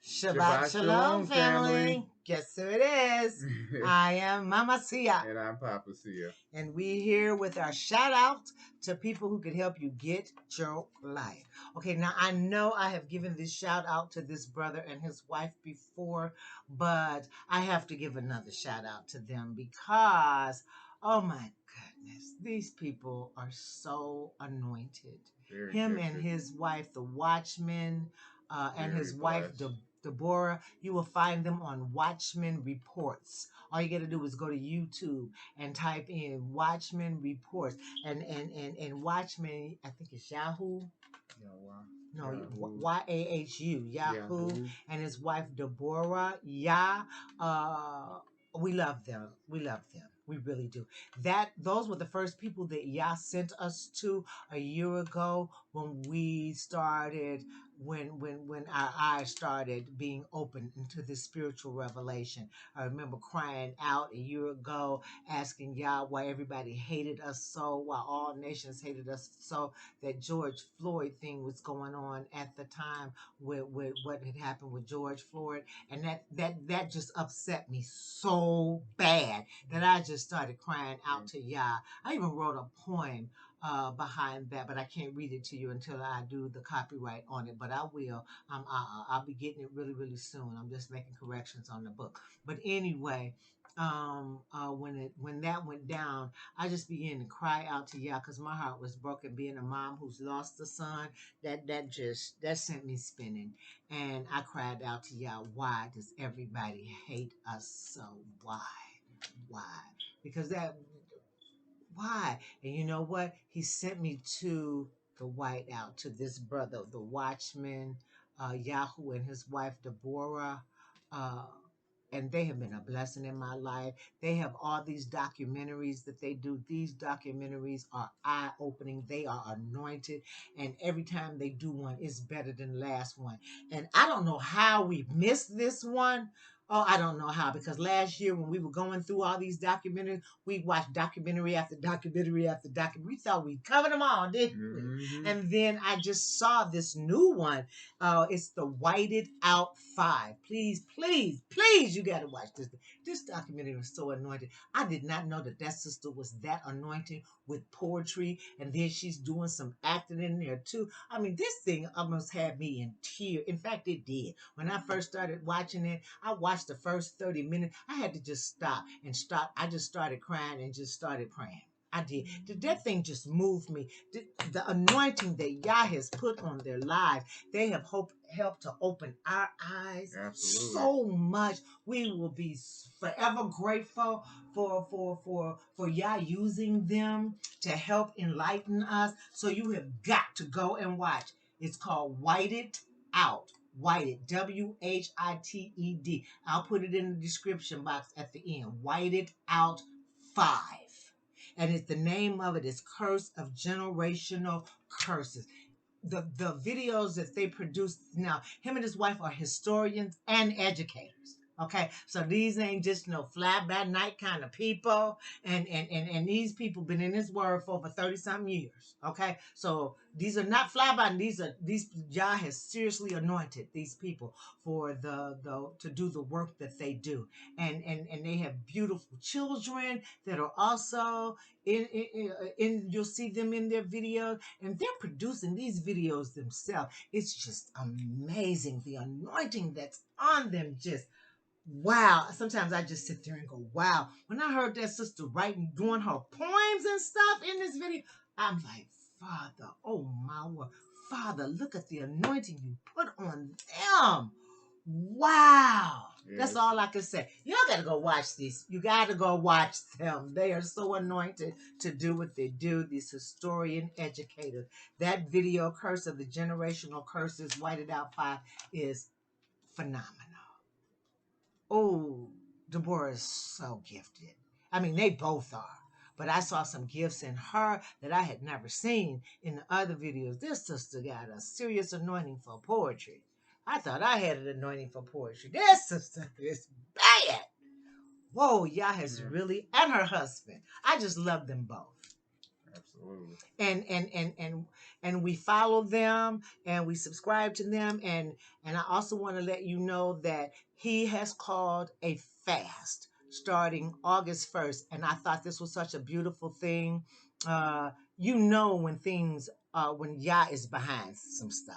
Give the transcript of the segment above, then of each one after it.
Shabbat Shalom, family. Guess who it is? I am Mama Sia. And I'm Papa Sia. And we here with our shout out to people who could help you get your life. Okay, now I know I have given this shout out to this brother and his wife before, but I have to give another shout out to them because, oh my goodness, these people are so anointed. Very Him gifted. and his wife, the Watchman, and Very his wife, blessed. Deborah, you will find them on Watchman Reports. All you got to do is go to YouTube and type in Watchman Reports. And Watchman, I think it's Yahoo. No, Yahoo. Yahu, Yahoo, and his wife Deborah. We love them. We love them. We really do. Those were the first people that Yah sent us to a year ago when we started, when our eyes started being open into this spiritual revelation. I remember crying out a year ago, asking Yah why everybody hated us so, why all nations hated us so. That George Floyd thing was going on at the time with what had happened with George Floyd, and that just upset me so bad that I just started crying out to Yah. I even wrote a poem behind that, but I can't read it to you until I do the copyright on it. But I will. I'll be getting it really, really soon. I'm just making corrections on the book. But anyway, when that went down, I just began to cry out to Yah because my heart was broken. Being a mom who's lost a son, that sent me spinning, and I cried out to Yah, why does everybody hate us so? Why? Because why? And you know what? He sent me to the White House, to this brother, the Watchman, Yahoo, and his wife, Deborah. And they have been a blessing in my life. They have all these documentaries that they do. These documentaries are eye-opening. They are anointed. And every time they do one, it's better than the last one. And I don't know how we missed this one. Oh, I don't know how, because last year when we were going through all these documentaries, we watched documentary after documentary after documentary. We thought we'd cover them all, didn't we? Mm-hmm. And then I just saw this new one. It's the Whited Out 5. Please, please, please, you got to watch this. This documentary was so anointed. I did not know that sister was that anointed with poetry, and then she's doing some acting in there too. I mean, this thing almost had me in tears. In fact, it did. When I first started watching it, I watched the first 30 minutes. I had to just stop and stop. I just started crying and just started praying. I did. That thing just moved me. The anointing that Yah has put on their lives, they have helped to open our eyes. Absolutely. So much. We will be forever grateful for Yah using them to help enlighten us. So you have got to go and watch. It's called Whited Out. Whited, WHITED. I'll put it in the description box at the end. Whited Out 5. And the name of it is Curse of Generational Curses. The videos that they produce now, him and his wife are historians and educators. Okay, so these ain't just no fly by night kind of people, and these people been in this word for over 30-something years. Okay, so these are not fly by. These Yah has seriously anointed these people for the to do the work that they do, and they have beautiful children that are also in you'll see them in their videos, and they're producing these videos themselves. It's just amazing, the anointing that's on them. Just wow. Sometimes I just sit there and go, wow. When I heard that sister writing, doing her poems and stuff in this video, I'm like, Father, oh my word, Father, look at the anointing you put on them. Wow. Yes. That's all I can say. Y'all got to go watch these. You got to go watch them. They are so anointed to do what they do, these historian educators. That video, Curse of the Generational Curses, Whited Out 5, is phenomenal. Oh, Deborah is so gifted. I mean, they both are. But I saw some gifts in her that I had never seen in the other videos. This sister got a serious anointing for poetry. I thought I had an anointing for poetry. This sister is bad. Whoa, Yah has really, and her husband. I just love them both. Absolutely. And we follow them and we subscribe to them, and I also want to let you know that he has called a fast starting August 1st, and I thought this was such a beautiful thing. You know when things when Yah is behind some stuff,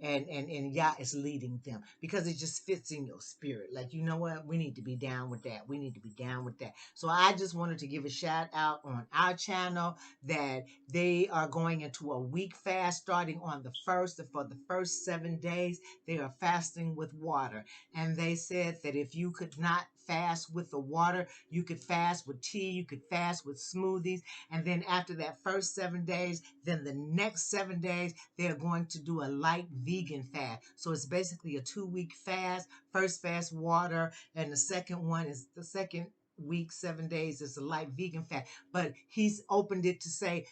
and Yah is leading them because it just fits in your spirit. Like, you know what? We need to be down with that. We need to be down with that. So I just wanted to give a shout out on our channel that they are going into a week fast starting on the 1st. And for the first 7 days, they are fasting with water. And they said that if you could not fast with the water, you could fast with tea, you could fast with smoothies. And then after that first 7 days, then the next 7 days, they're going to do a light vegan fast. So it's basically a 2-week fast. First fast water, and the second one is the second week, 7 days is a light vegan fast. But he's opened it to say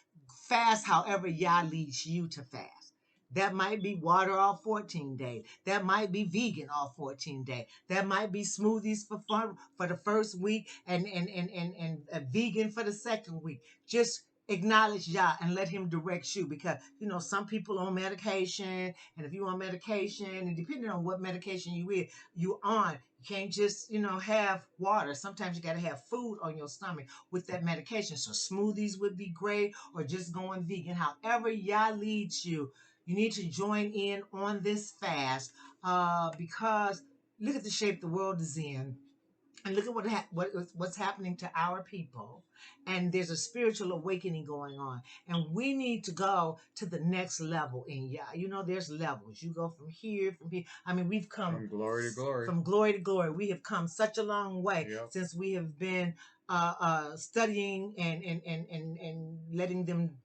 fast however Yah leads you to fast. That might be water all 14 days. That might be vegan all 14 days. That might be smoothies for fun for the first week, and vegan for the second week. Just acknowledge Yah and let him direct you, because some people on medication, and if you on medication, and depending on what medication you on, you can't just have water. Sometimes you got to have food on your stomach with that medication. So smoothies would be great, or just going vegan. However Yah leads you, you need to join in on this fast, because look at the shape the world is in, and look at what's happening to our people, and there's a spiritual awakening going on, and we need to go to the next level in Yah. There's levels. You go from here. I mean, we've come From glory to glory. From glory to glory. We have come such a long way. Yep. Since we have been studying and letting them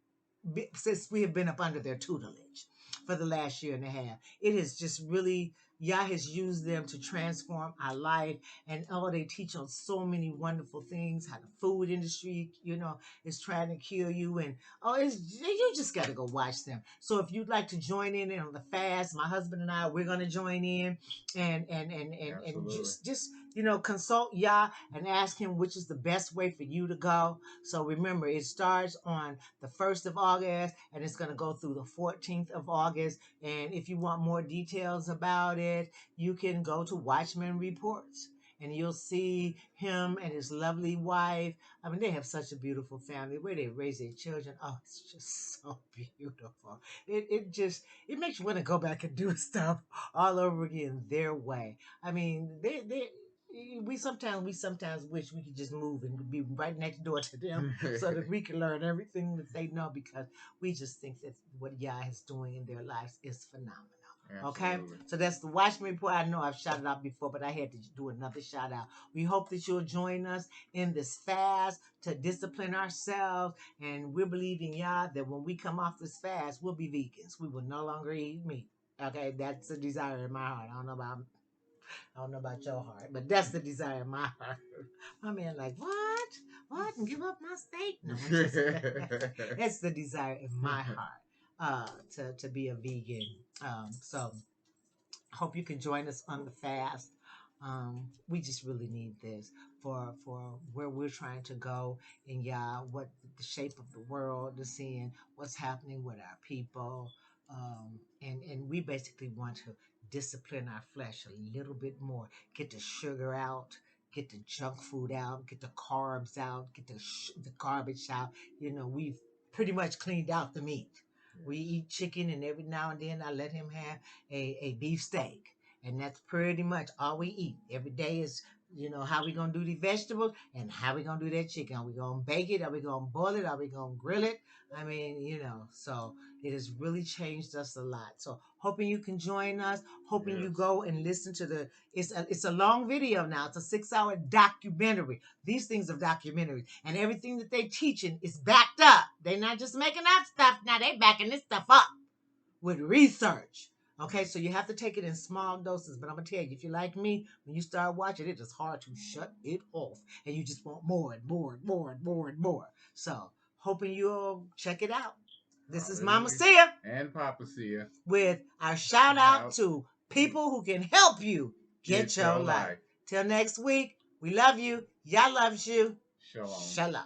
since we have been up under their tutelage for the last year and a half. It has just really, Yah has used them to transform our life. And they teach on so many wonderful things, how the food industry, is trying to kill you. And you just got to go watch them. So if you'd like to join in on the fast, my husband and I, we're going to join in, and just consult Yah and ask him which is the best way for you to go. So remember, it starts on the 1st of August, and it's going to go through the 14th of August. And if you want more details about it, you can go to Watchman Reports, and you'll see him and his lovely wife. I mean, they have such a beautiful family where they raise their children. Oh, it's just so beautiful. It makes you want to go back and do stuff all over again their way. I mean, we sometimes wish we could just move and be right next door to them so that we can learn everything that they know, because we just think that what Yah is doing in their lives is phenomenal. Okay, so that's the Watchman Report. I know I've shouted out before, but I had to do another shout out. We hope that you'll join us in this fast to discipline ourselves, and we're believing Yah that when we come off this fast, we'll be vegans. We will no longer eat meat. Okay, that's a desire in my heart. I don't know about your heart, but that's the desire in my heart. My man, like, what? And give up my steak? No, it's the desire in my heart to be a vegan. So hope you can join us on the fast. We just really need this for where we're trying to go in Yah, what the shape of the world is in, what's happening with our people, and we basically want to discipline our flesh a little bit more, get the sugar out, get the junk food out, get the carbs out, get the garbage out. We've pretty much cleaned out the meat. We eat chicken, and every now and then I let him have a beef steak. And that's pretty much all we eat. Every day is, how we going to do the vegetables and how we going to do that chicken. Are we going to bake it? Are we going to boil it? Are we going to grill it? I mean, so it has really changed us a lot. So hoping you can join us, hoping you go and listen to it's a long video now. It's a 6-hour documentary. These things are documentaries, and everything that they teaching is backed up. They're not just making up stuff. Now they backing this stuff up with research. Okay, so you have to take it in small doses. But I'm going to tell you, if you're like me, when you start watching it, it's hard to shut it off. And you just want more and more and more and more and more. So, hoping you'll check it out. This is Mama Sia. And Papa Sia. With our shout out to people who can help you get your life. Till next week, we love you. Yah loves you. Shalom. Shalom.